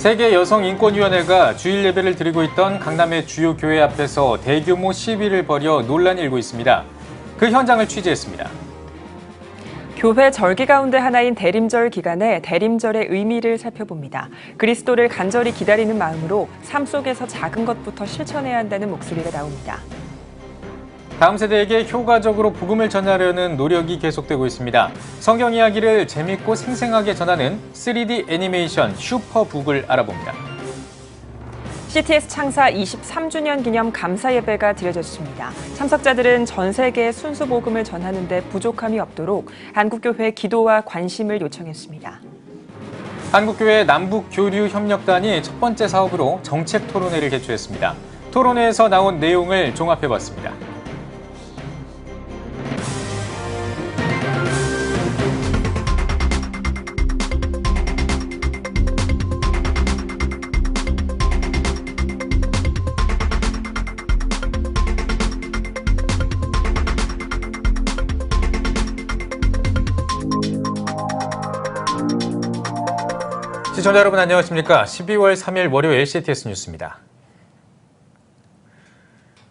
세계여성인권위원회가 주일 예배를 드리고 있던 강남의 주요 교회 앞에서 대규모 시위를 벌여 논란이 일고 있습니다. 그 현장을 취재했습니다. 교회 절기 가운데 하나인 대림절 기간에 대림절의 의미를 살펴봅니다. 그리스도를 간절히 기다리는 마음으로 삶 속에서 작은 것부터 실천해야 한다는 목소리가 나옵니다. 다음 세대에게 효과적으로 복음을 전하려는 노력이 계속되고 있습니다. 성경 이야기를 재밌고 생생하게 전하는 3D 애니메이션 슈퍼북을 알아봅니다. CTS 창사 23주년 기념 감사 예배가 드려졌습니다. 참석자들은 전 세계에 순수 복음을 전하는 데 부족함이 없도록 한국교회 기도와 관심을 요청했습니다. 한국교회 남북교류협력단이 첫 번째 사업으로 정책 토론회를 개최했습니다. 토론회에서 나온 내용을 종합해봤습니다. 시청자 여러분 안녕하십니까? 12월 3일 월요일 CTS 뉴스입니다.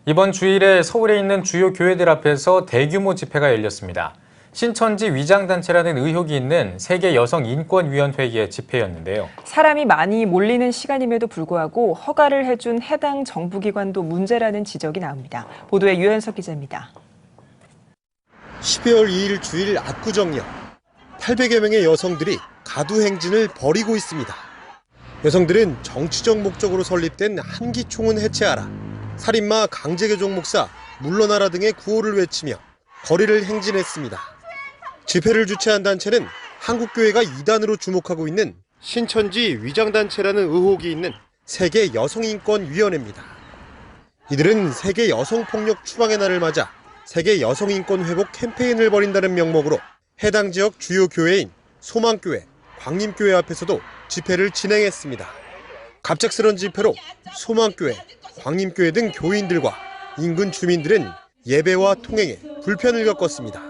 이번 주일에 서울에 있는 주요 교회들 앞에서 대규모 집회가 열렸습니다. 신천지 위장단체라는 의혹이 있는 세계여성인권위원회의 집회였는데요. 사람이 많이 몰리는 시간임에도 불구하고 허가를 해준 해당 정부기관도 문제라는 지적이 나옵니다. 보도에 유현석 기자입니다. 12월 2일 주일 압구정역. 800여 명의 여성들이 가두행진을 벌이고 있습니다. 여성들은 정치적 목적으로 설립된 한기총은 해체하라, 살인마 강제개종 목사 물러나라 등의 구호를 외치며 거리를 행진했습니다. 집회를 주최한 단체는 한국교회가 이단으로 주목하고 있는 신천지 위장단체라는 의혹이 있는 세계여성인권위원회입니다. 이들은 세계 여성폭력 추방의 날을 맞아 세계 여성인권 회복 캠페인을 벌인다는 명목으로 해당 지역 주요 교회인 소망교회, 광림교회 앞에서도 집회를 진행했습니다. 갑작스런 집회로 소망교회, 광림교회 등 교인들과 인근 주민들은 예배와 통행에 불편을 겪었습니다.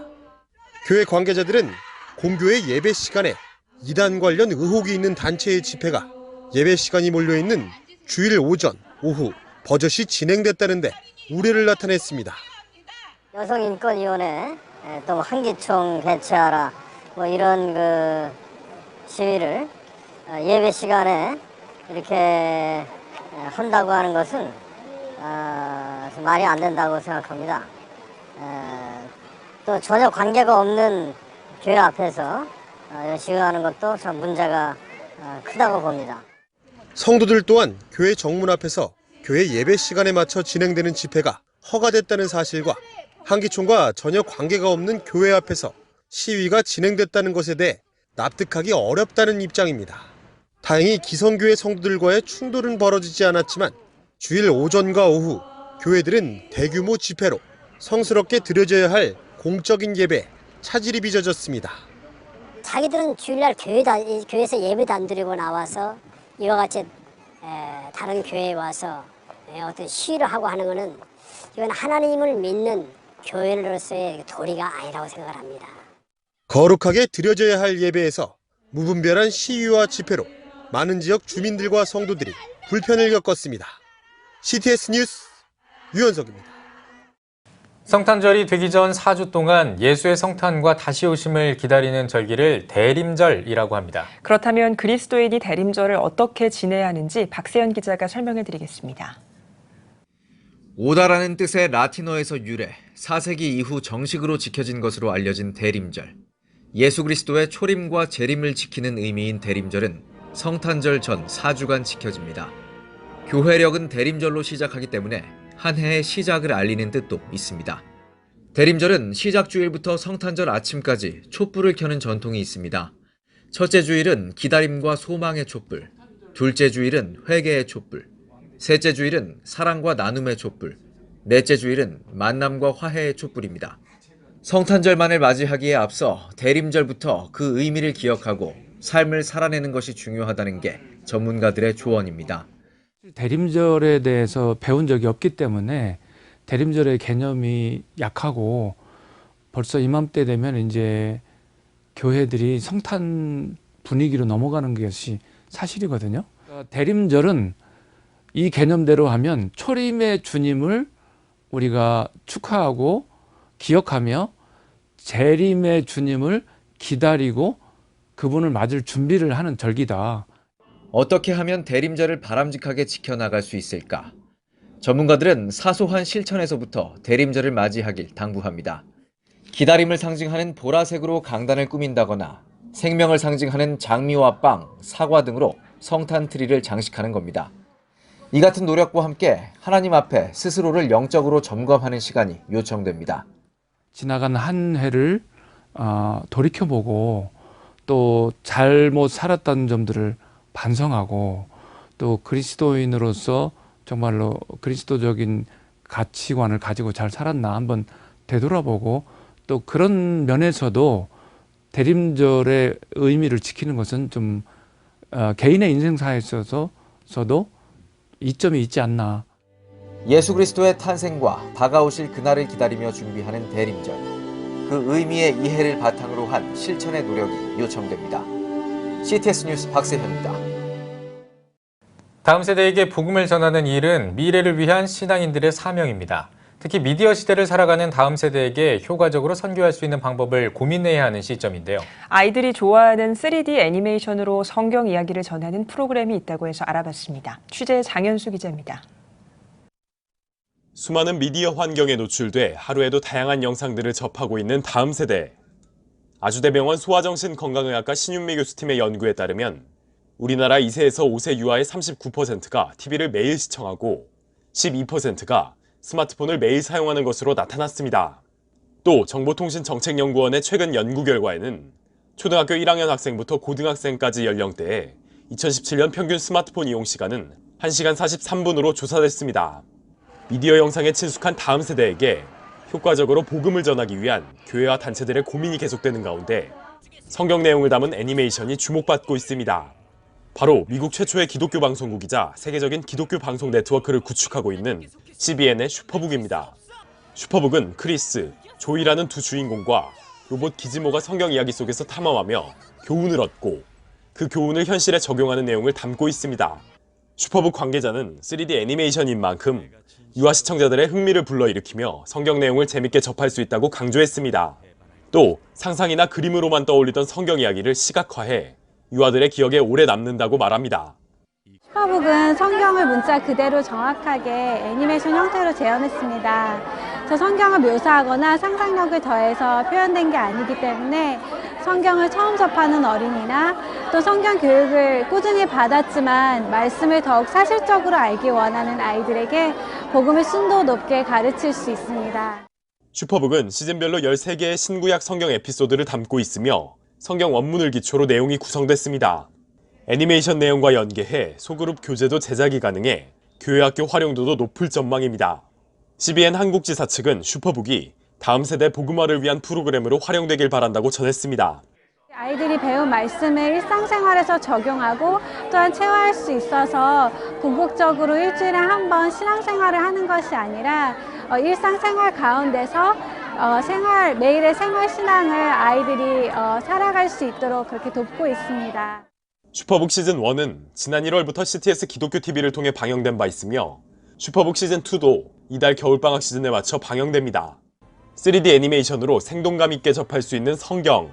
교회 관계자들은 공교회 예배 시간에 이단 관련 의혹이 있는 단체의 집회가 예배 시간이 몰려있는 주일 오전, 오후 버젓이 진행됐다는데 우려를 나타냈습니다. 여성인권위원회 또 한기총 해체하라 이런 시위를 예배 시간에 이렇게 한다고 하는 것은 말이 안 된다고 생각합니다. 또 전혀 관계가 없는 교회 앞에서 시위하는 것도 참 문제가 크다고 봅니다. 성도들 또한 교회 정문 앞에서 교회 예배 시간에 맞춰 진행되는 집회가 허가됐다는 사실과 한기총과 전혀 관계가 없는 교회 앞에서 시위가 진행됐다는 것에 대해 납득하기 어렵다는 입장입니다. 다행히 기성교회 성도들과의 충돌은 벌어지지 않았지만 주일 오전과 오후 교회들은 대규모 집회로 성스럽게 드려져야 할 공적인 예배에 차질이 빚어졌습니다. 자기들은 주일날 교회에서 예배도 안 드리고 나와서 이와 같이 다른 교회에 와서 어떤 시위를 하고 하는 것은 이건 하나님을 믿는 교회로서의 도리가 아니라고 생각을 합니다. 거룩하게 드려져야 할 예배에서 무분별한 시위와 집회로 많은 지역 주민들과 성도들이 불편을 겪었습니다. CTS 뉴스 유현석입니다. 성탄절이 되기 전 4주 동안 예수의 성탄과 다시 오심을 기다리는 절기를 대림절이라고 합니다. 그렇다면 그리스도인이 대림절을 어떻게 지내야 하는지 박세연 기자가 설명해 드리겠습니다. 오다라는 뜻의 라틴어에서 유래, 4세기 이후 정식으로 지켜진 것으로 알려진 대림절. 예수 그리스도의 초림과 재림을 지키는 의미인 대림절은 성탄절 전 4주간 지켜집니다. 교회력은 대림절로 시작하기 때문에 한 해의 시작을 알리는 뜻도 있습니다. 대림절은 시작 주일부터 성탄절 아침까지 촛불을 켜는 전통이 있습니다. 첫째 주일은 기다림과 소망의 촛불, 둘째 주일은 회개의 촛불, 셋째 주일은 사랑과 나눔의 촛불, 넷째 주일은 만남과 화해의 촛불입니다. 성탄절만을 맞이하기에 앞서 대림절부터 그 의미를 기억하고 삶을 살아내는 것이 중요하다는 게 전문가들의 조언입니다. 대림절에 대해서 배운 적이 없기 때문에 대림절의 개념이 약하고 벌써 이맘때 되면 이제 교회들이 성탄 분위기로 넘어가는 것이 사실이거든요. 대림절은 이 개념대로 하면 초림의 주님을 우리가 축하하고 기억하며 재림의 주님을 기다리고 그분을 맞을 준비를 하는 절기다. 어떻게 하면 대림절을 바람직하게 지켜나갈 수 있을까? 전문가들은 사소한 실천에서부터 대림절을 맞이하길 당부합니다. 기다림을 상징하는 보라색으로 강단을 꾸민다거나 생명을 상징하는 장미와 빵, 사과 등으로 성탄 트리를 장식하는 겁니다. 이 같은 노력과 함께 하나님 앞에 스스로를 영적으로 점검하는 시간이 요청됩니다. 지나간 한 해를 돌이켜보고 또 잘못 살았다는 점들을 반성하고 또 그리스도인으로서 정말로 그리스도적인 가치관을 가지고 잘 살았나 한번 되돌아보고 또 그런 면에서도 대림절의 의미를 지키는 것은 좀 개인의 인생사에 있어서도 이점이 있지 않나. 예수 그리스도의 탄생과 다가오실 그날을 기다리며 준비하는 대림절. 그 의미의 이해를 바탕으로 한 실천의 노력이 요청됩니다. CTS 뉴스 박세현입니다. 다음 세대에게 복음을 전하는 일은 미래를 위한 신앙인들의 사명입니다. 특히 미디어 시대를 살아가는 다음 세대에게 효과적으로 선교할 수 있는 방법을 고민해야 하는 시점인데요. 아이들이 좋아하는 3D 애니메이션으로 성경 이야기를 전하는 프로그램이 있다고 해서 알아봤습니다. 취재 장현수 기자입니다. 수많은 미디어 환경에 노출돼 하루에도 다양한 영상들을 접하고 있는 다음 세대. 아주대병원 소아정신건강의학과 신윤미 교수팀의 연구에 따르면 우리나라 2세에서 5세 유아의 39%가 TV를 매일 시청하고 12%가 스마트폰을 매일 사용하는 것으로 나타났습니다. 또 정보통신정책연구원의 최근 연구 결과에는 초등학교 1학년 학생부터 고등학생까지 연령대에 2017년 평균 스마트폰 이용 시간은 1시간 43분으로 조사됐습니다. 미디어 영상에 친숙한 다음 세대에게 효과적으로 복음을 전하기 위한 교회와 단체들의 고민이 계속되는 가운데 성경 내용을 담은 애니메이션이 주목받고 있습니다. 바로 미국 최초의 기독교 방송국이자 세계적인 기독교 방송 네트워크를 구축하고 있는 CBN의 슈퍼북입니다. 슈퍼북은 크리스, 조이라는 두 주인공과 로봇 기즈모가 성경 이야기 속에서 탐험하며 교훈을 얻고 그 교훈을 현실에 적용하는 내용을 담고 있습니다. 슈퍼북 관계자는 3D 애니메이션인 만큼 유아 시청자들의 흥미를 불러일으키며 성경 내용을 재밌게 접할 수 있다고 강조했습니다. 또 상상이나 그림으로만 떠올리던 성경 이야기를 시각화해 유아들의 기억에 오래 남는다고 말합니다. 슈퍼북은 성경을 문자 그대로 정확하게 애니메이션 형태로 재현했습니다. 저 성경을 묘사하거나 상상력을 더해서 표현된 게 아니기 때문에 성경을 처음 접하는 어린이나 또 성경 교육을 꾸준히 받았지만 말씀을 더욱 사실적으로 알기 원하는 아이들에게 복음을 순도 높게 가르칠 수 있습니다. 슈퍼북은 시즌별로 13개의 신구약 성경 에피소드를 담고 있으며 성경 원문을 기초로 내용이 구성됐습니다. 애니메이션 내용과 연계해 소그룹 교재도 제작이 가능해 교회학교 활용도도 높을 전망입니다. CBN 한국지사 측은 슈퍼북이 다음 세대 복음화를 위한 프로그램으로 활용되길 바란다고 전했습니다. 아이들이 배운 말씀을 일상생활에서 적용하고 또한 체화할 수 있어서 궁극적으로 일주일에 한 번 신앙생활을 하는 것이 아니라 일상생활 가운데서 매일의 생활신앙을 아이들이 살아갈 수 있도록 그렇게 돕고 있습니다. 슈퍼북 시즌1은 지난 1월부터 CTS 기독교 TV를 통해 방영된 바 있으며 슈퍼북 시즌2도 이달 겨울방학 시즌에 맞춰 방영됩니다. 3D 애니메이션으로 생동감 있게 접할 수 있는 성경.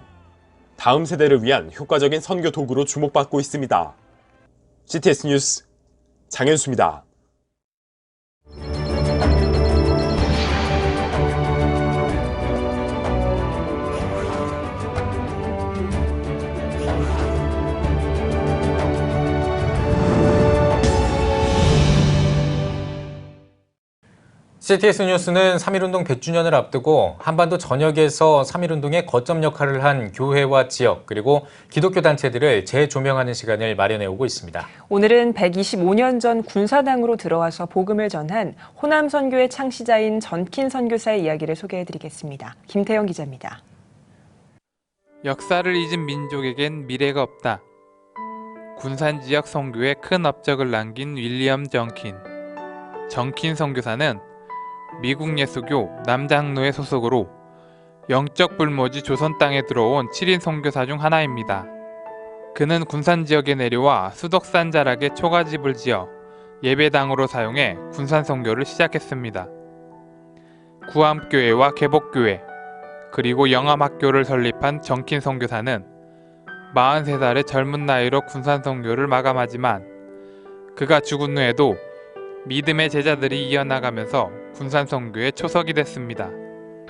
다음 세대를 위한 효과적인 선교 도구로 주목받고 있습니다. CTS 뉴스 장현수입니다. CTS 뉴스는 3.1운동 100주년을 앞두고 한반도 전역에서 3.1운동의 거점 역할을 한 교회와 지역 그리고 기독교 단체들을 재조명하는 시간을 마련해 오고 있습니다. 오늘은 125년 전 군사당으로 들어와서 복음을 전한 호남 선교의 창시자인 전킨 선교사의 이야기를 소개해드리겠습니다. 김태영 기자입니다. 역사를 잊은 민족에겐 미래가 없다. 군산 지역 선교에 큰 업적을 남긴 윌리엄 정킨. 정킨 선교사는 미국 예수교 남장로의 소속으로 영적 불모지 조선 땅에 들어온 7인 선교사 중 하나입니다. 그는 군산 지역에 내려와 수덕산 자락에 초가집을 지어 예배당으로 사용해 군산 선교를 시작했습니다. 구암교회와 개복교회, 그리고 영암학교를 설립한 정킨 선교사는 43살의 젊은 나이로 군산 선교를 마감하지만 그가 죽은 후에도 믿음의 제자들이 이어나가면서 군산 선교의 초석이 됐습니다.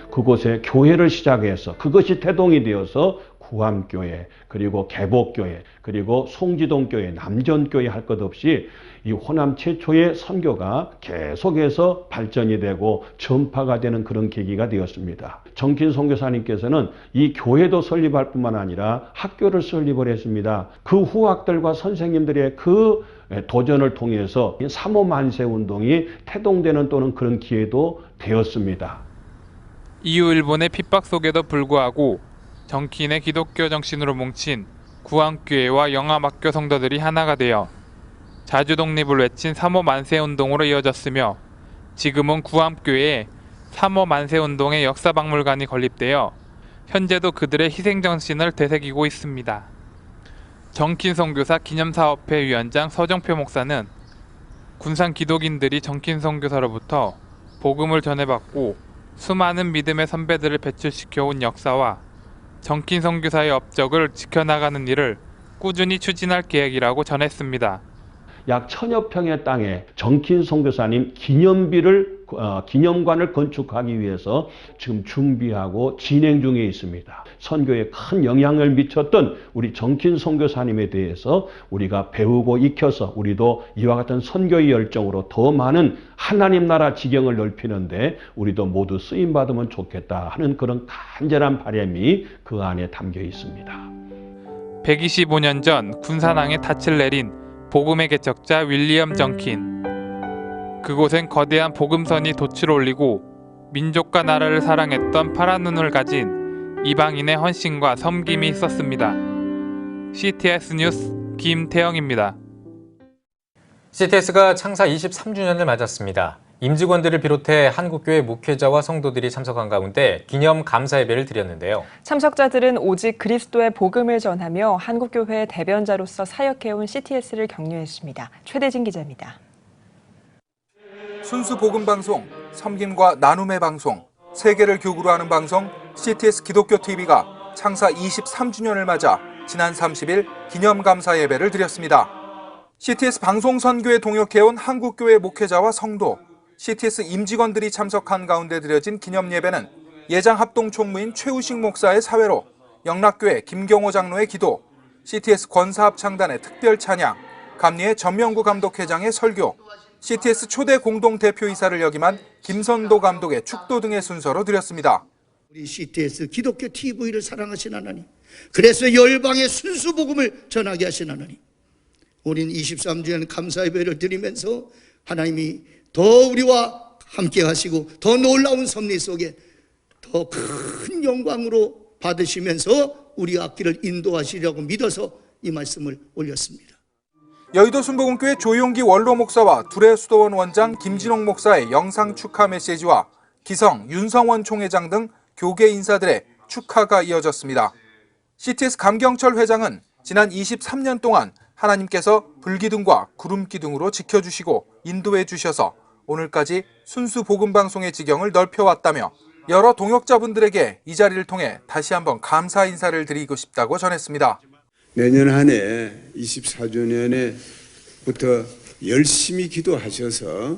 그곳에 교회를 시작해서 그것이 태동이 되어서 구암교회, 그리고 개복교회, 그리고 송지동교회, 남전교회 할 것 없이 이 호남 최초의 선교가 계속해서 발전이 되고 전파가 되는 그런 계기가 되었습니다. 정킨 선교사님께서는 이 교회도 설립할 뿐만 아니라 학교를 설립을 했습니다. 그 후학들과 선생님들의 그 도전을 통해서 3.5 만세 운동이 태동되는 또는 그런 기회도 되었습니다. 이후 일본의 핍박 속에도 불구하고 정킨의 기독교 정신으로 뭉친 구암교회와 영암학교 성도들이 하나가 되어 자주 독립을 외친 3.5 만세 운동으로 이어졌으며 지금은 구암교회에 3.5 만세 운동의 역사박물관이 건립되어 현재도 그들의 희생정신을 되새기고 있습니다. 정킨 선교사 기념사업회 위원장 서정표 목사는 군산 기독인들이 정킨 선교사로부터 복음을 전해받고 수많은 믿음의 선배들을 배출시켜온 역사와 정킨 선교사의 업적을 지켜나가는 일을 꾸준히 추진할 계획이라고 전했습니다. 약 1000여 평의 땅에 정킨 선교사님 기념관을 건축하기 위해서 지금 준비하고 진행 중에 있습니다. 선교에 큰 영향을 미쳤던 우리 정킨 선교사님에 대해서 우리가 배우고 익혀서 우리도 이와 같은 선교의 열정으로 더 많은 하나님 나라 지경을 넓히는데 우리도 모두 쓰임 받으면 좋겠다 하는 그런 간절한 바람이 그 안에 담겨 있습니다. 125년 전 군산항에 닻을 내린 복음의 개척자 윌리엄 정킨. 그곳엔 거대한 복음선이 돛을 올리고 민족과 나라를 사랑했던 파란 눈을 가진 이방인의 헌신과 섬김이 있었습니다. CTS 뉴스 김태영입니다. CTS가 창사 23주년을 맞았습니다. 임직원들을 비롯해 한국교회 목회자와 성도들이 참석한 가운데 기념 감사 예배를 드렸는데요. 참석자들은 오직 그리스도의 복음을 전하며 한국교회의 대변자로서 사역해온 CTS를 격려했습니다. 최대진 기자입니다. 순수 복음 방송, 섬김과 나눔의 방송, 세계를 교구로 하는 방송 CTS 기독교 TV가 창사 23주년을 맞아 지난 30일 기념 감사 예배를 드렸습니다. CTS 방송 선교에 동역해온 한국교회 목회자와 성도, CTS 임직원들이 참석한 가운데 드려진 기념 예배는 예장 합동 총무인 최우식 목사의 사회로, 영락교회 김경호 장로의 기도, CTS 권사합 창단의 특별 찬양, 감리의 전명구 감독회장의 설교, CTS 초대 공동 대표이사를 역임한 김선도 감독의 축도 등의 순서로 드렸습니다. 우리 CTS 기독교 TV를 사랑하신 하나님, 그래서 열방의 순수 복음을 전하게 하신 하나님, 우린 23주년 감사 예배를 드리면서 하나님이 더 우리와 함께 하시고 더 놀라운 섭리 속에 더 큰 영광으로 받으시면서 우리 앞길을 인도하시려고 믿어서 이 말씀을 올렸습니다. 여의도 순복음교회 조용기 원로 목사와 둘의 수도원 원장 김진홍 목사의 영상 축하 메시지와 기성 윤성원 총회장 등 교계 인사들의 축하가 이어졌습니다. CTS 감경철 회장은 지난 23년 동안 하나님께서 불기둥과 구름기둥으로 지켜주시고 인도해 주셔서 오늘까지 순수 복음방송의 지경을 넓혀왔다며 여러 동역자분들에게 이 자리를 통해 다시 한번 감사 인사를 드리고 싶다고 전했습니다. 내년 한 해 24주년에부터 열심히 기도하셔서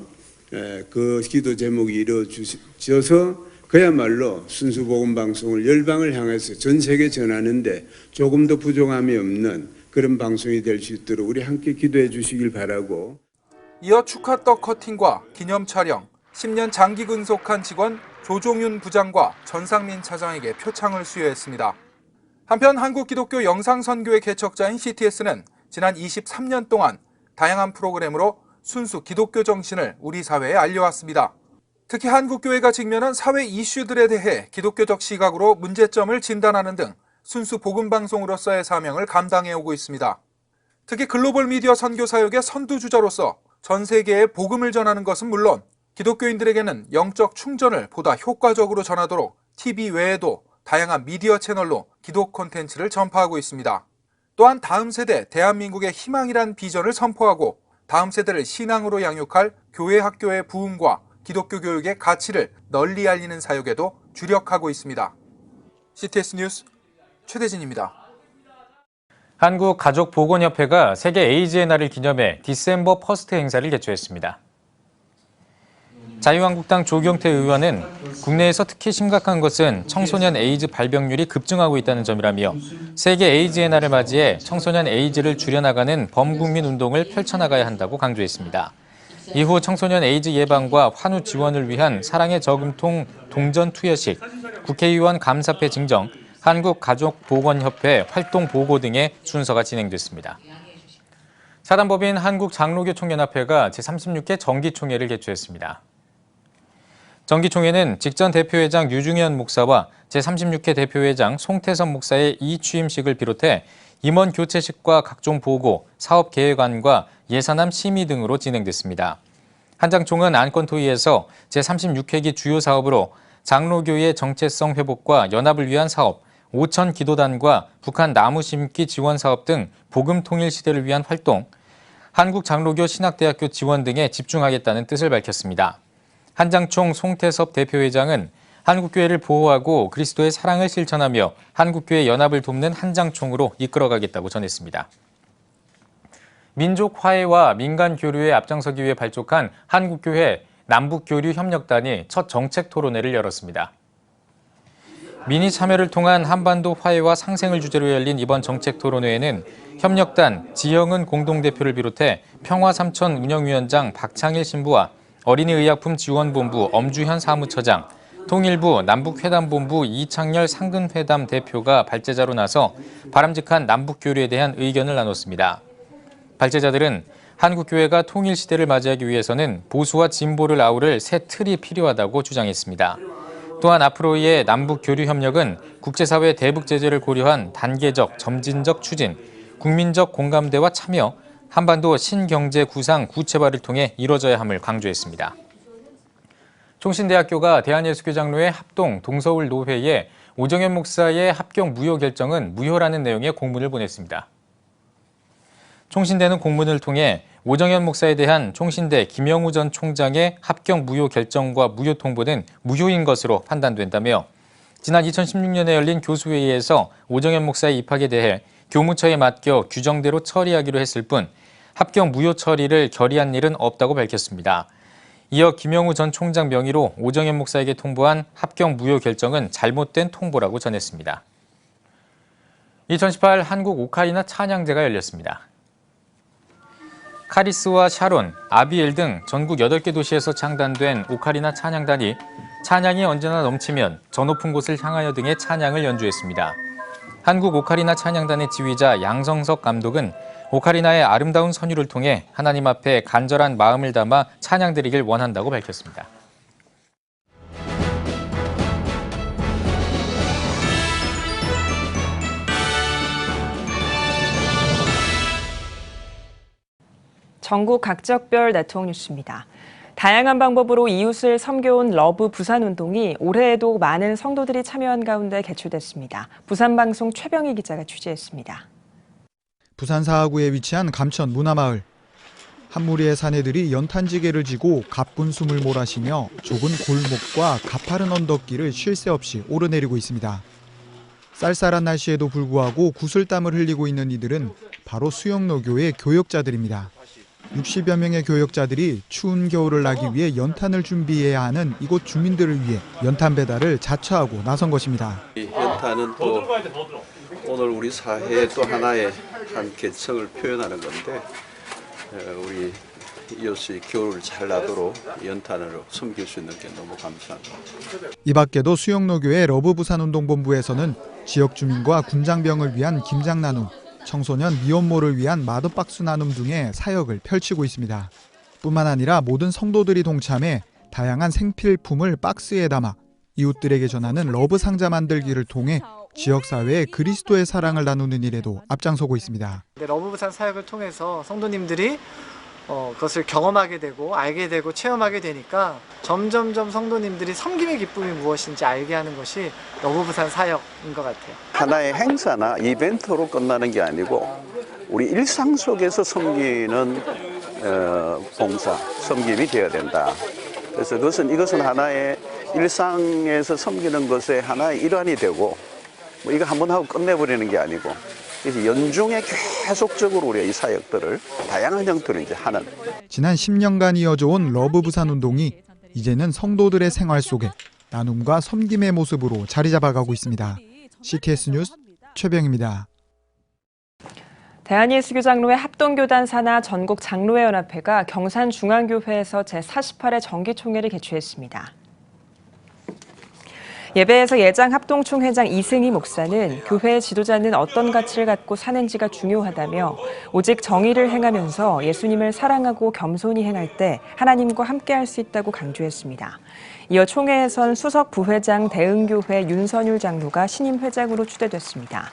그 기도 제목이 이루어져서 그야말로 순수 복음방송을 열방을 향해서 전 세계 전하는데 조금 더 부족함이 없는 그런 방송이 될 수 있도록 우리 함께 기도해 주시길 바라고. 이어 축하떡 커팅과 기념 촬영, 10년 장기 근속한 직원 조종윤 부장과 전상민 차장에게 표창을 수여했습니다. 한편 한국기독교 영상선교의 개척자인 CTS는 지난 23년 동안 다양한 프로그램으로 순수 기독교 정신을 우리 사회에 알려왔습니다. 특히 한국교회가 직면한 사회 이슈들에 대해 기독교적 시각으로 문제점을 진단하는 등 순수 복음방송으로서의 사명을 감당해오고 있습니다. 특히 글로벌 미디어 선교 사역의 선두주자로서 전 세계에 복음을 전하는 것은 물론 기독교인들에게는 영적 충전을 보다 효과적으로 전하도록 TV 외에도 다양한 미디어 채널로 기독 콘텐츠를 전파하고 있습니다. 또한 다음 세대 대한민국의 희망이란 비전을 선포하고 다음 세대를 신앙으로 양육할 교회 학교의 부흥과 기독교 교육의 가치를 널리 알리는 사역에도 주력하고 있습니다. CTS 뉴스 최대진입니다. 한국가족보건협회가 세계 에이즈의 날을 기념해 디셈버 퍼스트 행사를 개최했습니다. 자유한국당 조경태 의원은 국내에서 특히 심각한 것은 청소년 에이즈 발병률이 급증하고 있다는 점이라며 세계 에이즈의 날을 맞이해 청소년 에이즈를 줄여나가는 범국민 운동을 펼쳐나가야 한다고 강조했습니다. 이후 청소년 에이즈 예방과 환우 지원을 위한 사랑의 저금통 동전 투여식, 국회의원 감사패 증정, 한국가족보건협회 활동 보고 등의 순서가 진행됐습니다. 사단법인 한국장로교 총연합회가 제36회 정기총회를 개최했습니다. 정기총회는 직전 대표회장 유중현 목사와 제36회 대표회장 송태선 목사의 이취임식을 비롯해 임원 교체식과 각종 보고, 사업계획안과 예산안 심의 등으로 진행됐습니다. 한장총은 안건토의에서 제36회기 주요 사업으로 장로교의 정체성 회복과 연합을 위한 사업, 5천 기도단과 북한 나무 심기 지원 사업 등 복음 통일 시대를 위한 활동, 한국장로교 신학대학교 지원 등에 집중하겠다는 뜻을 밝혔습니다. 한장총 송태섭 대표회장은 한국교회를 보호하고 그리스도의 사랑을 실천하며 한국교회 연합을 돕는 한장총으로 이끌어가겠다고 전했습니다. 민족 화해와 민간 교류에 앞장서기 위해 발족한 한국교회 남북교류협력단이 첫 정책 토론회를 열었습니다. 민의 참여를 통한 한반도 화해와 상생을 주제로 열린 이번 정책 토론회에는 협력단 지영은 공동대표를 비롯해 평화삼천 운영위원장 박창일 신부와 어린이의약품 지원본부 엄주현 사무처장, 통일부 남북회담본부 이창열 상근회담 대표가 발제자로 나서 바람직한 남북교류에 대한 의견을 나눴습니다. 발제자들은 한국교회가 통일시대를 맞이하기 위해서는 보수와 진보를 아우를 새 틀이 필요하다고 주장했습니다. 또한 앞으로의 남북교류협력은 국제사회 대북제재를 고려한 단계적, 점진적 추진, 국민적 공감대와 참여, 한반도 신경제 구상 구체화를 통해 이뤄져야 함을 강조했습니다. 총신대학교가 대한예수교 장로회 합동 동서울 노회에 오정현 목사의 합격 무효 결정은 무효라는 내용의 공문을 보냈습니다. 총신대는 공문을 통해 오정현 목사에 대한 총신대 김영우 전 총장의 합격 무효 결정과 무효 통보는 무효인 것으로 판단된다며 지난 2016년에 열린 교수회의에서 오정현 목사의 입학에 대해 교무처에 맡겨 규정대로 처리하기로 했을 뿐 합격 무효 처리를 결의한 일은 없다고 밝혔습니다. 이어 김영우 전 총장 명의로 오정현 목사에게 통보한 합격 무효 결정은 잘못된 통보라고 전했습니다. 2018 한국 오카리나 찬양제가 열렸습니다. 카리스와 샤론, 아비엘 등 전국 8개 도시에서 창단된 오카리나 찬양단이 찬양이 언제나 넘치면 저 높은 곳을 향하여 등의 찬양을 연주했습니다. 한국 오카리나 찬양단의 지휘자 양성석 감독은 오카리나의 아름다운 선율을 통해 하나님 앞에 간절한 마음을 담아 찬양드리길 원한다고 밝혔습니다. 전국 각적별 네트워크 뉴스입니다. 다양한 방법으로 이웃을 섬겨온 러브 부산 운동이 올해에도 많은 성도들이 참여한 가운데 개최됐습니다. 부산방송 최병희 기자가 취재했습니다. 부산 사하구에 위치한 감천 문화마을. 한 무리의 사내들이 연탄지게를 지고 가쁜 숨을 몰아쉬며 좁은 골목과 가파른 언덕길을 쉴 새 없이 오르내리고 있습니다. 쌀쌀한 날씨에도 불구하고 구슬땀을 흘리고 있는 이들은 바로 수영로교의 교역자들입니다. 60여 명의 교역자들이 추운 겨울을 나기 위해 연탄을 준비해야 하는 이곳 주민들을 위해 연탄 배달을 자처하고 나선 것입니다. 이 연탄은 또 오늘 우리 사회의 또 하나의 한 계층을 표현하는 건데 우리 이웃이 겨울을 잘 나도록 연탄으로 섬길 수 있는 게 너무 감사합니다. 이 밖에도 수영로교의 러브부산운동본부에서는 지역 주민과 군장병을 위한 김장 나눔, 청소년 미혼모를 위한 마더박스 나눔 등의 사역을 펼치고 있습니다. 뿐만 아니라 모든 성도들이 동참해 다양한 생필품을 박스에 담아 이웃들에게 전하는 러브 상자 만들기를 통해 지역사회에 그리스도의 사랑을 나누는 일에도 앞장서고 있습니다. 러브부산 사역을 통해서 성도님들이 그것을 경험하게 되고 알게 되고 체험하게 되니까 점점점 성도님들이 섬김의 기쁨이 무엇인지 알게 하는 것이 러브부산 사역인 것 같아요. 하나의 행사나 이벤트로 끝나는 게 아니고 우리 일상 속에서 섬기는 봉사, 섬김이 되어야 된다. 그래서 이것은 하나의 일상에서 섬기는 것의 하나의 일환이 되고 뭐 이거 한번 하고 끝내버리는 게 아니고 그래서 연중에 계속적으로 우리가 이 사역들을 다양한 형태로 이제 하는. 지난 10년간 이어져온 러브부산 운동이 이제는 성도들의 생활 속에 나눔과 섬김의 모습으로 자리 잡아가고 있습니다. CTS 뉴스 최병입니다. 대한예수교장로회 합동교단 산하 전국 장로회연합회가 경산중앙교회에서 제48회 정기총회를 개최했습니다. 예배에서 예장 합동총회장 이승희 목사는 교회의 지도자는 어떤 가치를 갖고 사는지가 중요하다며 오직 정의를 행하면서 예수님을 사랑하고 겸손히 행할 때 하나님과 함께할 수 있다고 강조했습니다. 이어 총회에선 수석 부회장 대흥교회 윤선율 장로가 신임 회장으로 추대됐습니다.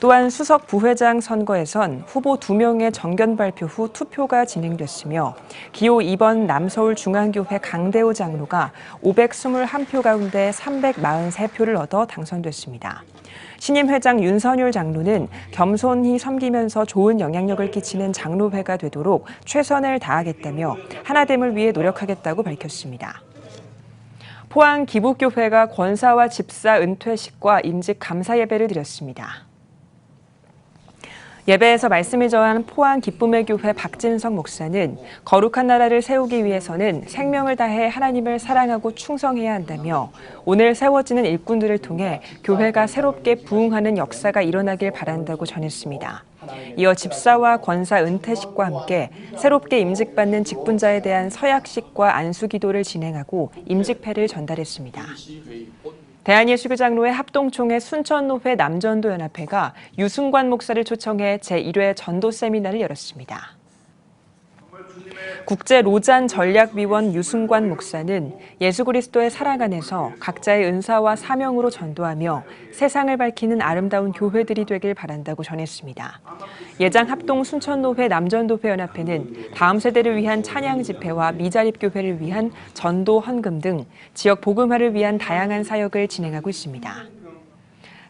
또한 수석 부회장 선거에선 후보 2명의 정견 발표 후 투표가 진행됐으며 기호 2번 남서울중앙교회 강대호 장로가 521표 가운데 343표를 얻어 당선됐습니다. 신임 회장 윤선율 장로는 겸손히 섬기면서 좋은 영향력을 끼치는 장로회가 되도록 최선을 다하겠다며 하나됨을 위해 노력하겠다고 밝혔습니다. 포항 기북교회가 권사와 집사 은퇴식과 임직 감사 예배를 드렸습니다. 예배에서 말씀을 전한 포항 기쁨의 교회 박진성 목사는 거룩한 나라를 세우기 위해서는 생명을 다해 하나님을 사랑하고 충성해야 한다며 오늘 세워지는 일꾼들을 통해 교회가 새롭게 부흥하는 역사가 일어나길 바란다고 전했습니다. 이어 집사와 권사 은퇴식과 함께 새롭게 임직받는 직분자에 대한 서약식과 안수기도를 진행하고 임직패를 전달했습니다. 대한예수교장로회 합동총회 순천노회 남전도연합회가 유승관 목사를 초청해 제1회 전도 세미나를 열었습니다. 국제로잔전략위원 유승관 목사는 예수 그리스도의 사랑 안에서 각자의 은사와 사명으로 전도하며 세상을 밝히는 아름다운 교회들이 되길 바란다고 전했습니다. 예장 합동 순천노회 남전도회 연합회는 다음 세대를 위한 찬양 집회와 미자립 교회를 위한 전도 헌금 등 지역 복음화를 위한 다양한 사역을 진행하고 있습니다.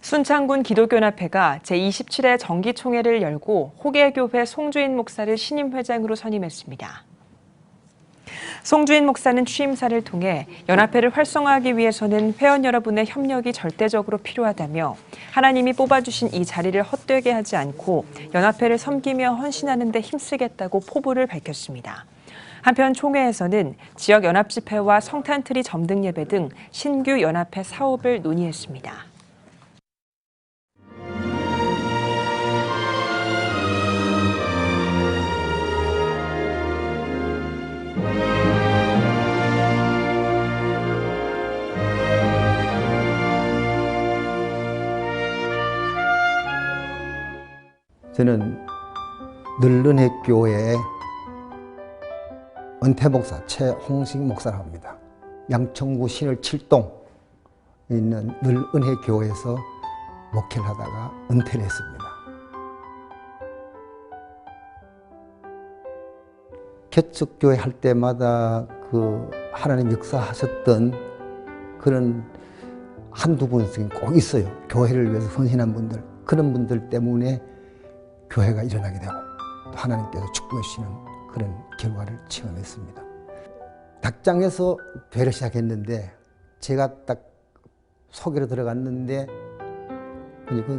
순창군 기독교연합회가 제27회 정기총회를 열고 호계교회 송주인 목사를 신임 회장으로 선임했습니다. 송주인 목사는 취임사를 통해 연합회를 활성화하기 위해서는 회원 여러분의 협력이 절대적으로 필요하다며 하나님이 뽑아주신 이 자리를 헛되게 하지 않고 연합회를 섬기며 헌신하는 데 힘쓰겠다고 포부를 밝혔습니다. 한편 총회에서는 지역 연합 집회와 성탄트리 점등 예배 등 신규 연합회 사업을 논의했습니다. 저는 늘은회교회의 은퇴목사 최홍식 목사라고 합니다. 양천구 신월 7동 있는 늘은회교회에서 목회를 하다가 은퇴를 했습니다. 개척교회 할 때마다 그 하나님 역사하셨던 그런 한두 분씩 꼭 있어요. 교회를 위해서 헌신한 분들, 그런 분들 때문에 교회가 일어나게 되고 또 하나님께서 축복해 주시는 그런 결과를 체험했습니다. 닭장에서 교회를 시작했는데 제가 딱 소개로 들어갔는데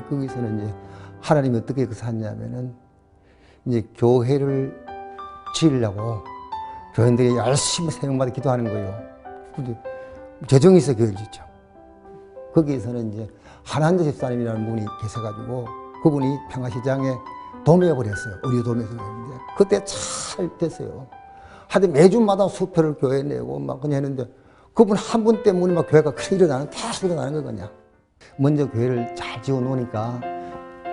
거기서는 이제 하나님이 어떻게 하냐면은 이제 교회를 지으려고 교인들이 열심히 새벽마다 기도하는 거예요. 근데 재정이 있어 교회를 짓죠. 거기에서는 이제 한한재 집사님이라는 분이 계셔가지고 그분이 평화시장에 도매업을 했어요. 의류 도매업을 했는데 그때 잘 됐어요. 하여튼 매주마다 수표를 교회에 내고 막 그냥 했는데 그분 한 분 때문에 막 교회가 크게 일어나는, 계속 일어나는 거 그냥. 먼저 교회를 잘 지어 놓으니까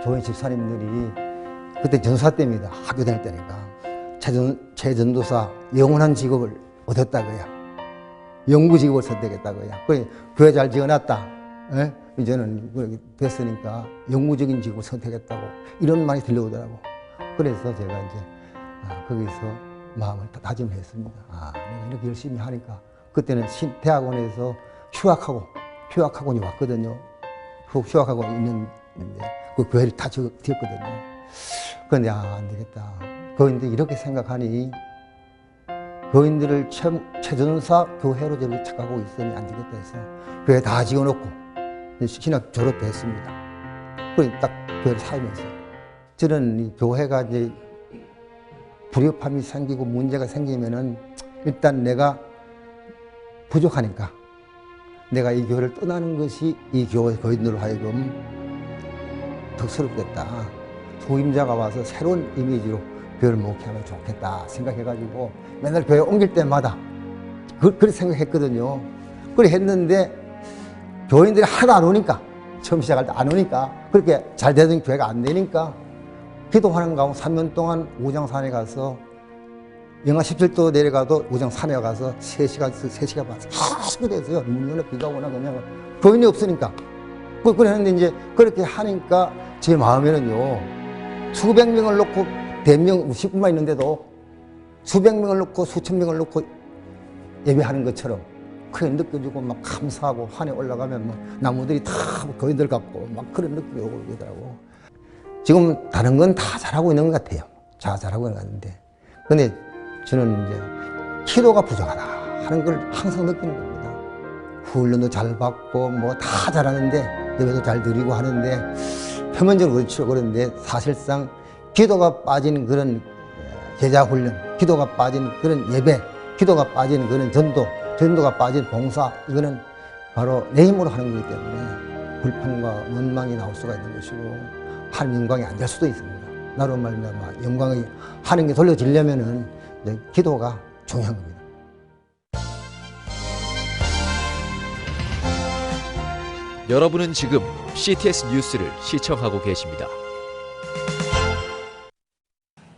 교회 집사님들이 그때 전도사 때입니다. 학교 다닐 때니까. 최전도사 영원한 직업을 얻었다고요. 영구 직업을 선택했다고요. 그래 교회 잘 지어놨다. 예? 이제는 됐으니까 영구적인 직업을 선택했다고 이런 말이 들려오더라고. 그래서 제가 이제 거기서 마음을 다짐했습니다. 아, 내가 이렇게 열심히 하니까 그때는 대학원에서 휴학하고 왔거든요. 휴학하고 있는데 그 교회를 다 지었거든요. 그런데 안 되겠다. 교인들 이렇게 생각하니 교인들을 최전사 교회로 저렇게 착각하고 있으면 안 되겠다 해서 교회 다 지어놓고 신학 졸업도 했습니다. 그래서 딱 교회를 사면서 저는 이 교회가 이제 불협함이 생기고 문제가 생기면은 일단 내가 부족하니까 내가 이 교회를 떠나는 것이 이 교인들로 하여금 덕스럽겠다. 후임자가 와서 새로운 이미지로 교회를 목회하면 좋겠다 생각해가지고 맨날 교회 옮길 때마다 그렇게 생각했거든요. 그래 했는데 교인들이 하나도 안 오니까 처음 시작할 때 안 오니까 그렇게 잘 되던 교회가 안 되니까 기도하는 가운데 3년 동안 우장산에 가서 영하 17도 내려가도 우장산에 가서 3시간 봤어요. 계속 그랬어요. 눈에 비가 오나 그냥 교인이 없으니까. 그랬는데 이제 그렇게 하니까 제 마음에는요. 수백 명을 놓고 대명 10분만 있는데도 수백 명을 놓고 수천 명을 놓고 예배하는 것처럼 그게 느껴지고 막 감사하고 산에 올라가면 막 나무들이 다 교인들 같고 막 그런 느낌이 오고 그러더라고. 지금 다른 건 다 잘하고 있는 것 같아요. 잘하고 있는 것 같은데. 근데 저는 이제 기도가 부족하다 하는 걸 항상 느끼는 겁니다. 훈련도 잘 받고 뭐 다 잘하는데 예배도 잘 드리고 하는데 표면적으로 그렇죠. 그런데 사실상 기도가 빠진 그런 제자 훈련, 기도가 빠진 그런 예배, 기도가 빠진 그런 전도가 빠진 봉사, 이거는 바로 내 힘으로 하는 거기 때문에 불평과 원망이 나올 수가 있는 것이고 하나님 영광이 안 될 수도 있습니다. 나로 말미암아 영광이 하나님께 돌려지려면은 기도가 중요한 겁니다. 여러분은 지금 CTS 뉴스를 시청하고 계십니다.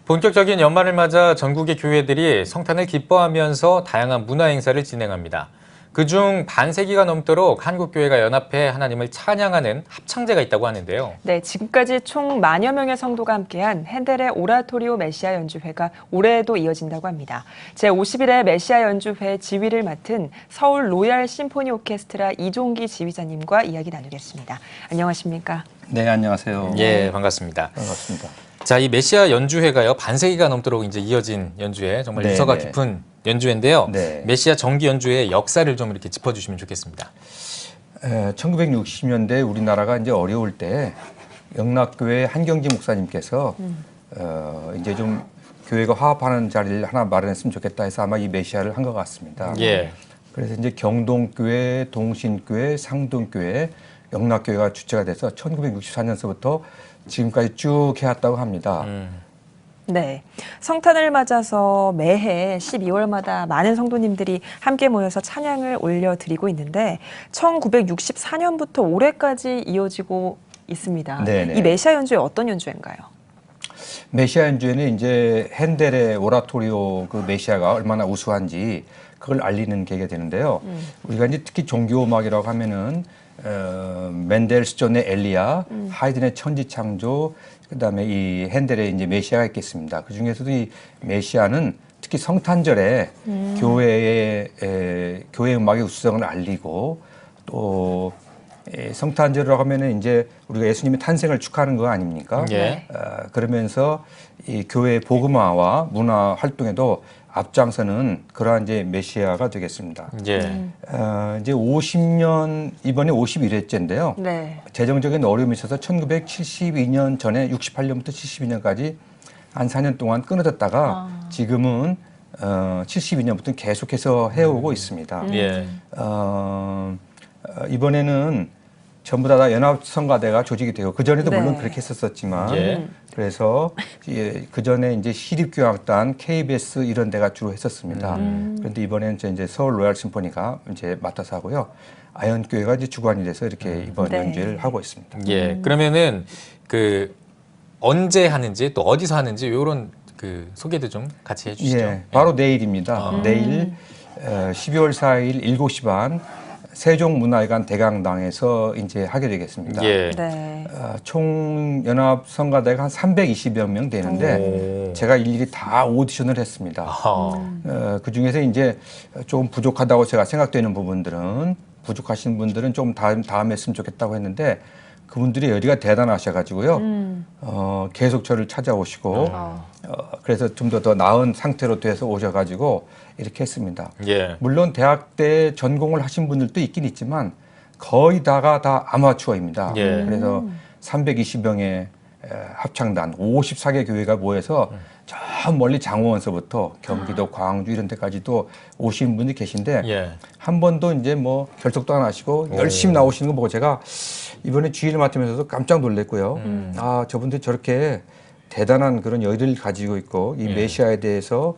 본격적인 연말을 맞아 전국의 교회들이 성탄을 기뻐하면서 다양한 문화 행사를 진행합니다. 그중 반세기가 넘도록 한국교회가 연합해 하나님을 찬양하는 합창제가 있다고 하는데요. 네, 지금까지 총 10,000여 명의 성도가 함께한 핸델의 오라토리오 메시아 연주회가 올해에도 이어진다고 합니다. 제51회 메시아 연주회 지휘를 맡은 서울 로얄 심포니 오케스트라 이종기 지휘자님과 이야기 나누겠습니다. 안녕하십니까? 네, 안녕하세요. 예, 반갑습니다. 반갑습니다. 자, 이 메시아 연주회가요, 반세기가 넘도록 이제 이어진 연주회, 정말 유서가 깊은 연주회인데요. 메시아 정기 연주회의 역사를 좀 이렇게 짚어주시면 좋겠습니다. 1960년대 우리나라가 이제 어려울 때 영락교회 한경지 목사님께서 이제 좀 교회가 화합하는 자리를 하나 마련했으면 좋겠다 해서 아마 이 메시아를 한 것 같습니다. 예. 그래서 이제 경동교회, 동신교회, 상동교회, 영락교회가 주체가 돼서 1964년서부터 지금까지 쭉 해왔다고 합니다. 네, 성탄을 맞아서 매해 12월마다 많은 성도님들이 함께 모여서 찬양을 올려드리고 있는데 1964년부터 올해까지 이어지고 있습니다. 네네. 이 메시아 연주회 어떤 연주회인가요? 메시아 연주회는 이제 핸델의 오라토리오 그 메시아가 얼마나 우수한지 그걸 알리는 계기가 되는데요. 우리가 이제 특히 종교음악이라고 하면은 멘델스존의 엘리야, 하이든의 천지창조, 그다음에 이 핸델의 이제 메시아가 있겠습니다. 그 중에서도 이 메시아는 특히 성탄절에 교회 음악의 우수성을 알리고 또 성탄절이라고 하면은 이제 우리가 예수님의 탄생을 축하하는 거 아닙니까? 예. 그러면서 이 교회 복음화와 문화 활동에도 앞장서는 그러한 이제 메시아가 되겠습니다. 예. 이제 50년, 이번에 51회째인데요. 네. 재정적인 어려움이 있어서 1972년 전에 68년부터 72년까지 한 4년 동안 끊어졌다가 지금은 72년부터 계속해서 해오고 있습니다. 예. 이번에는 전부 다 연합성가대가 조직이 되고 그전에도 네. 물론 그렇게 했었지만 예. 그래서 그전에 이제 시립교향악단, KBS 이런 데가 주로 했었습니다. 그런데 이번에는 이제 서울 로얄 심포니가 이제 맡아서 하고요. 아현교회가 이제 주관이 돼서 이렇게 이번 연주회를 하고 있습니다. 예. 그러면은 그 언제 하는지 또 어디서 하는지 이런 그 소개도 좀 같이 해주시죠. 예, 바로 내일입니다. 내일 12월 4일 7시 반 세종문화회관 대강당에서 이제 하게 되겠습니다. 예. 네. 총 연합 성가대가 한 320여 명 되는데 제가 일일이 다 오디션을 했습니다. 그 중에서 이제 조금 부족하다고 제가 생각되는 부분들은 부족하신 분들은 좀 다음에 했으면 좋겠다고 했는데 그분들이 열의가 대단하셔가지고요. 계속 저를 찾아오시고 그래서 좀 더 나은 상태로 돼서 오셔가지고 이렇게 했습니다. 예. 물론 대학 때 전공을 하신 분들도 있긴 있지만 거의 다가 다 아마추어입니다. 예. 그래서 320명의 합창단 54개 교회가 모여서 저 멀리 장원서부터 경기도 광주 이런 데까지도 오신 분이 계신데 예. 한 번도 이제 뭐 결석도 안 하시고 열심히 나오시는 거 보고 제가 이번에 주일을 맡으면서도 깜짝 놀랐고요. 아, 저분들이 저렇게 대단한 그런 여유를 가지고 있고 이 메시아에 대해서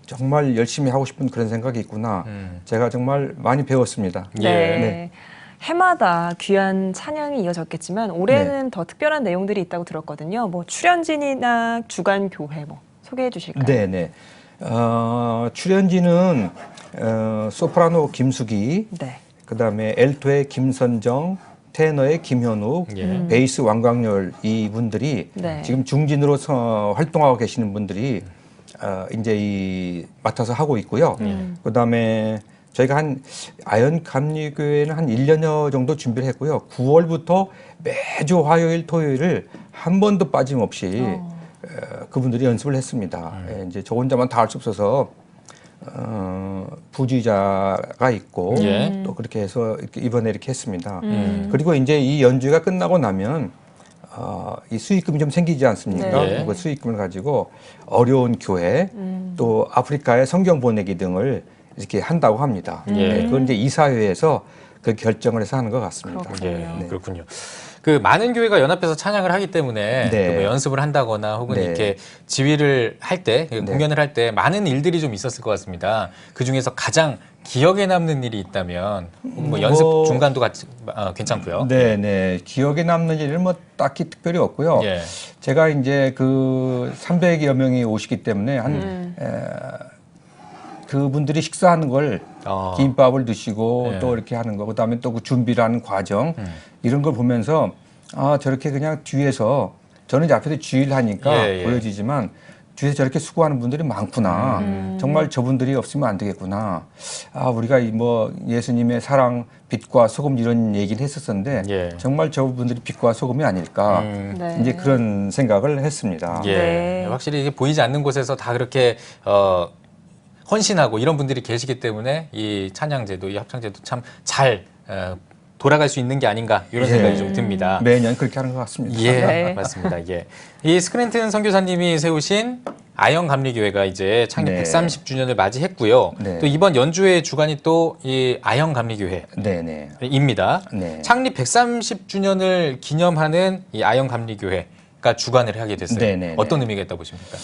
정말 열심히 하고 싶은 그런 생각이 있구나. 제가 정말 많이 배웠습니다. 네. 네. 해마다 귀한 찬양이 이어졌겠지만 올해는 더 특별한 내용들이 있다고 들었거든요. 뭐 출연진이나 주간 교회 뭐 소개해 주실까요? 네네. 출연진은 소프라노 김수기, 네. 그다음에 엘토의 김선정, 테너의 김현욱, 베이스 왕광열 이분들이 네. 지금 중진으로 활동하고 계시는 분들이 이제 맡아서 하고 있고요. 그다음에 저희가 아연 감리교회는 한 1년여 정도 준비를 했고요. 9월부터 매주 화요일, 토요일을 한 번도 빠짐없이 그분들이 연습을 했습니다. 이제 저 혼자만 다 할 수 없어서 부주의자가 있고 또 그렇게 해서 이번에 이렇게 했습니다. 그리고 이제 이 연주가 끝나고 나면 이 수익금이 좀 생기지 않습니까? 네. 그 수익금을 가지고 어려운 교회 또 아프리카에 성경 보내기 등을 이렇게 한다고 합니다. 그건 이제 이사회에서 그 결정을 해서 하는 것 같습니다. 네. 그렇군요. 그 많은 교회가 연합해서 찬양을 하기 때문에 네. 뭐 연습을 한다거나 혹은 네. 이렇게 지휘를 할 때, 공연을 할 때 많은 일들이 좀 있었을 것 같습니다. 그 중에서 가장 기억에 남는 일이 있다면 뭐 연습 중간도 같이 괜찮고요. 네네. 기억에 남는 일은 뭐 딱히 특별히 없고요. 예. 제가 이제 그 300여 명이 오시기 때문에 그분들이 식사하는 걸 김밥을 드시고 또 이렇게 하는 거, 그다음에 또 그 준비를 하는 과정 이런 걸 보면서 아, 저렇게 그냥 뒤에서 저는 이제 앞에서 주의를 하니까 보여지지만 뒤에서 저렇게 수고하는 분들이 많구나. 정말 저분들이 없으면 안 되겠구나. 아, 우리가 뭐 예수님의 사랑, 빛과 소금 이런 얘기를 했었었는데 정말 저분들이 빛과 소금이 아닐까. 네. 이제 그런 생각을 했습니다. 확실히 이게 보이지 않는 곳에서 다 그렇게 헌신하고 이런 분들이 계시기 때문에 이 찬양제도, 이 합창제도 참 잘 돌아갈 수 있는 게 아닌가 이런 생각이 좀 듭니다. 매년 그렇게 하는 것 같습니다. 맞습니다. 이 스크랜튼 선교사님이 세우신 아연 감리교회가 이제 창립 130주년을 맞이했고요. 또 이번 연주회 주관이 또 이 아연 감리교회입니다. 창립 130주년을 기념하는 이 아연 감리교회가 주관을 하게 됐어요. 어떤 의미가 있다고 보십니까?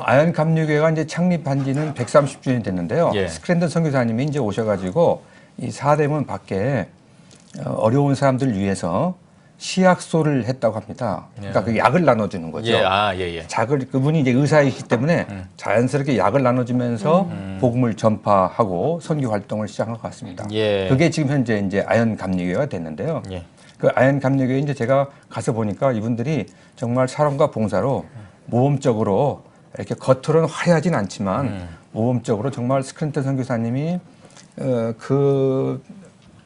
아연 감리교회가 이제 창립한 지는 130주년이 됐는데요. 스크랜턴 선교사님이 이제 오셔가지고 이 사대문 밖에 어려운 사람들 위해서 시약소를 했다고 합니다. 그러니까 그 약을 나눠주는 거죠. 그분이 이제 의사이기 때문에 자연스럽게 약을 나눠주면서 복음을 전파하고 선교 활동을 시작한 것 같습니다. 그게 지금 현재 이제 아연 감리교회가 됐는데요. 그 아연 감리교회 이제 제가 가서 보니까 이분들이 정말 사랑과 봉사로 모범적으로 이렇게 겉으로는 화려하진 않지만 모범적으로 정말 스크랜턴 선교사님이 그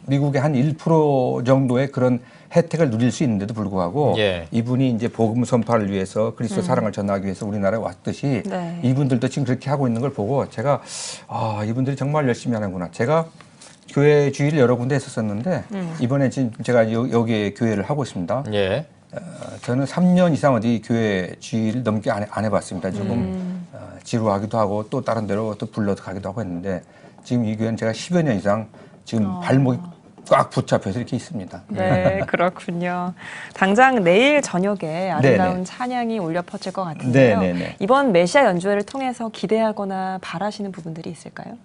미국의 한 1% 정도의 그런 혜택을 누릴 수 있는데도 불구하고 이분이 이제 복음 선파를 위해서 그리스도 사랑을 전하기 위해서 우리나라에 왔듯이 이분들도 지금 그렇게 하고 있는 걸 보고 제가 아, 이분들이 정말 열심히 하는구나. 제가 교회 주일을 여러 군데 했었었는데 이번에 지금 제가 여기에 교회를 하고 있습니다. 저는 3년 이상 어디 교회 주일 넘게 안 해봤습니다. 조금 지루하기도 하고 또 다른 데로 또 불러서 가기도 하고 했는데 지금 이 교회는 제가 10여 년 이상 지금 발목이 꽉 붙잡혀서 이렇게 있습니다. 네, 그렇군요. 당장 내일 저녁에 아름다운 찬양이 울려 퍼질 것 같은데요. 이번 메시아 연주회를 통해서 기대하거나 바라시는 부분들이 있을까요?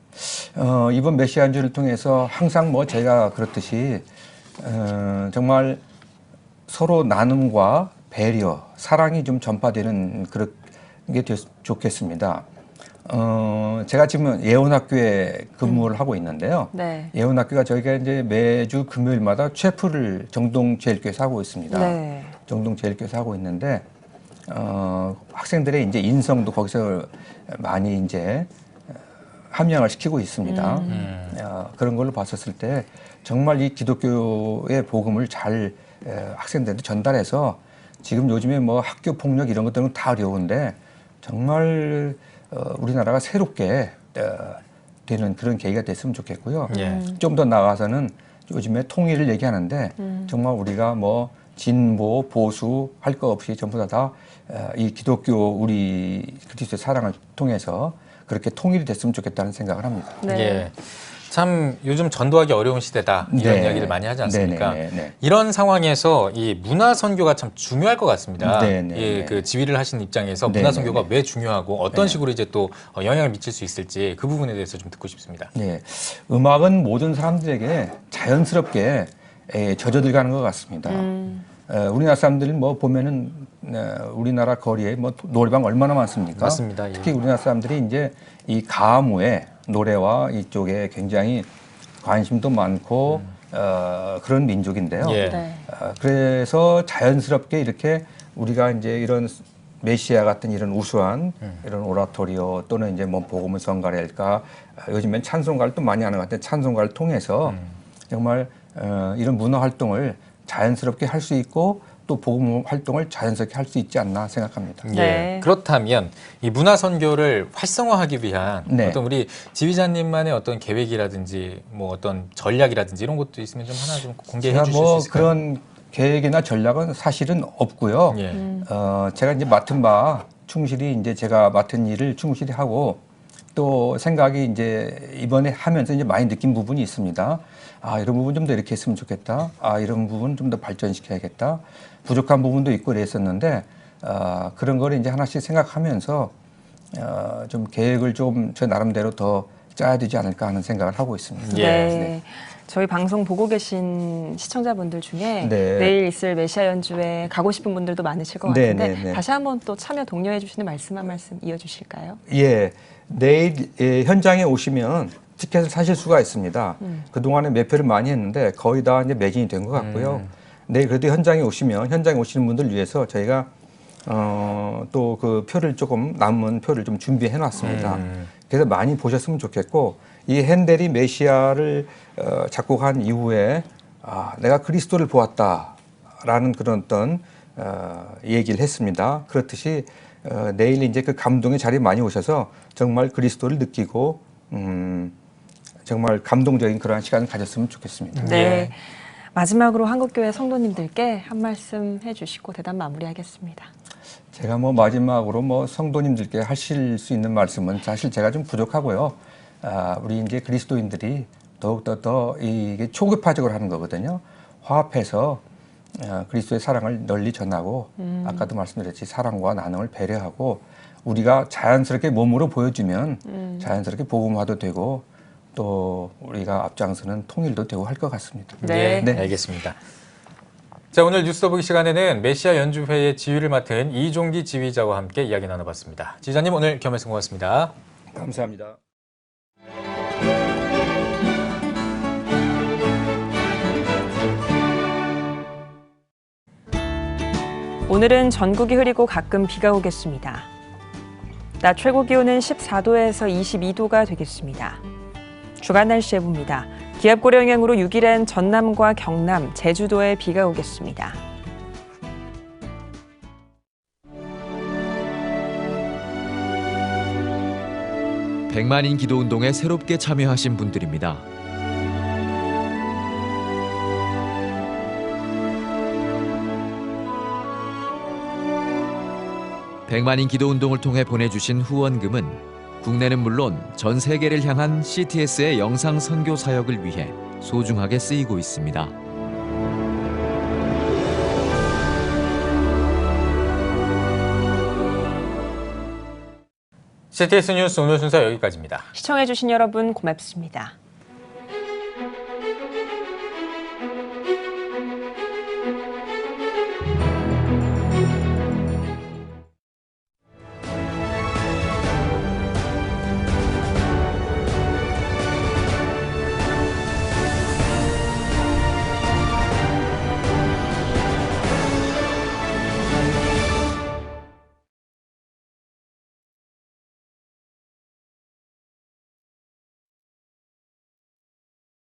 이번 메시아 연주를 통해서 항상 뭐 제가 그렇듯이 정말 서로 나눔과 배려, 사랑이 좀 전파되는 그런 게 좋겠습니다. 제가 지금 예원학교에 근무를 하고 있는데요. 네. 예원학교가 저희가 이제 매주 금요일마다 최프를 정동제일교회에서 하고 있습니다. 네. 정동제일교회에서 하고 있는데 학생들의 이제 인성도 거기서 많이 이제 함양을 시키고 있습니다. 그런 걸로 봤었을 때 정말 이 기독교의 복음을 잘 학생들한테 전달해서 지금 요즘에 뭐 학교 폭력 이런 것들은 다 어려운데 정말 우리나라가 새롭게 되는 그런 계기가 됐으면 좋겠고요. 좀 더 나아가서는 요즘에 통일을 얘기하는데 정말 우리가 뭐 진보, 보수 할 거 없이 전부 다 이 기독교 우리 그리스도의 사랑을 통해서 그렇게 통일이 됐으면 좋겠다는 생각을 합니다. 네. 예. 참 요즘 전도하기 어려운 시대다 이런 이야기를 많이 하지 않습니까? 이런 상황에서 이 문화 선교가 참 중요할 것 같습니다. 예, 그 지휘를 하신 입장에서 문화 선교가 왜 중요하고 어떤 식으로 이제 또 영향을 미칠 수 있을지 그 부분에 대해서 좀 듣고 싶습니다. 네, 음악은 모든 사람들에게 자연스럽게 젖어들어가는 것 같습니다. 우리나라 사람들 뭐 보면은 우리나라 거리에 뭐 노래방 얼마나 많습니까? 맞습니다. 예. 특히 우리나라 사람들이 이제 이 가무에 노래와 이쪽에 굉장히 관심도 많고 그런 민족인데요. 그래서 자연스럽게 이렇게 우리가 이제 이런 메시아 같은 이런 우수한 이런 오라토리오 또는 이제 뭐 복음을 전가할까 요즘엔 찬송가를 또 많이 하는 것 같아요. 찬송가를 통해서 정말 이런 문화 활동을 자연스럽게 할 수 있고 또 복음 활동을 자연스럽게 할 수 있지 않나 생각합니다. 예. 그렇다면 이 문화 선교를 활성화하기 위한 어떤 우리 지휘자님만의 어떤 계획이라든지 뭐 어떤 전략이라든지 이런 것도 있으면 좀 하나 좀 공개해 주실 수 있을까요? 그런 계획이나 전략은 사실은 없고요. 제가 이제 맡은 바 충실히 이제 제가 맡은 일을 충실히 하고 또 생각이 이제 이번에 하면서 이제 많이 느낀 부분이 있습니다. 아, 이런 부분 좀 더 이렇게 했으면 좋겠다. 아, 이런 부분 좀 더 발전시켜야겠다. 부족한 부분도 있고 그랬었는데 그런 걸 이제 하나씩 생각하면서 좀 계획을 좀 저 나름대로 더 짜야 되지 않을까 하는 생각을 하고 있습니다. 네. 저희 방송 보고 계신 시청자분들 중에 내일 있을 메시아 연주회 가고 싶은 분들도 많으실 것 같은데 다시 한번 또 참여 독려해 주시는 말씀 한 말씀 이어주실까요? 예, 내일 현장에 오시면 티켓을 사실 수가 있습니다. 그동안에 매표를 많이 했는데 거의 다 이제 매진이 된 것 같고요. 내일 그래도 현장에 오시면 현장에 오시는 분들 위해서 저희가 또 그 표를 조금 남은 표를 좀 준비해 놨습니다. 그래서 많이 보셨으면 좋겠고 이 핸델이 메시아를 작곡한 이후에 내가 그리스도를 보았다라는 그런 어떤 얘기를 했습니다. 그렇듯이 내일 이제 그 감동의 자리에 많이 오셔서 정말 그리스도를 느끼고 정말 감동적인 그러한 시간을 가졌으면 좋겠습니다. 네. 마지막으로 한국교회 성도님들께 한 말씀 해주시고 대담 마무리하겠습니다. 제가 뭐 마지막으로 뭐 성도님들께 하실 수 있는 말씀은 사실 제가 좀 부족하고요. 우리 이제 그리스도인들이 더욱더 더 이게 초급화적으로 하는 거거든요. 화합해서 그리스도의 사랑을 널리 전하고 아까도 말씀드렸지 사랑과 나눔을 배려하고 우리가 자연스럽게 몸으로 보여주면 자연스럽게 복음화도 되고 또 우리가 앞장서는 통일도 되고 할 것 같습니다. 네, 알겠습니다. 자, 오늘 뉴스 더보기 시간에는 메시아 연주회의 지휘를 맡은 이종기 지휘자와 함께 이야기 나눠봤습니다. 지휘자님 오늘 겸해서 고맙습니다. 감사합니다. 오늘은 전국이 흐리고 가끔 비가 오겠습니다. 낮 최고 기온은 14도에서 22도가 되겠습니다. 주간 날씨 예보입니다. 기압고려 영향으로 6일엔 전남과 경남, 제주도에 비가 오겠습니다. 백만인 기도운동에 새롭게 참여하신 분들입니다. 백만인 기도운동을 통해 보내주신 후원금은 국내는 물론 전 세계를 향한 CTS의 영상 선교 사역을 위해 소중하게 쓰이고 있습니다. CTS 뉴스 오늘 순서 여기까지입니다. 시청해주신 여러분 고맙습니다.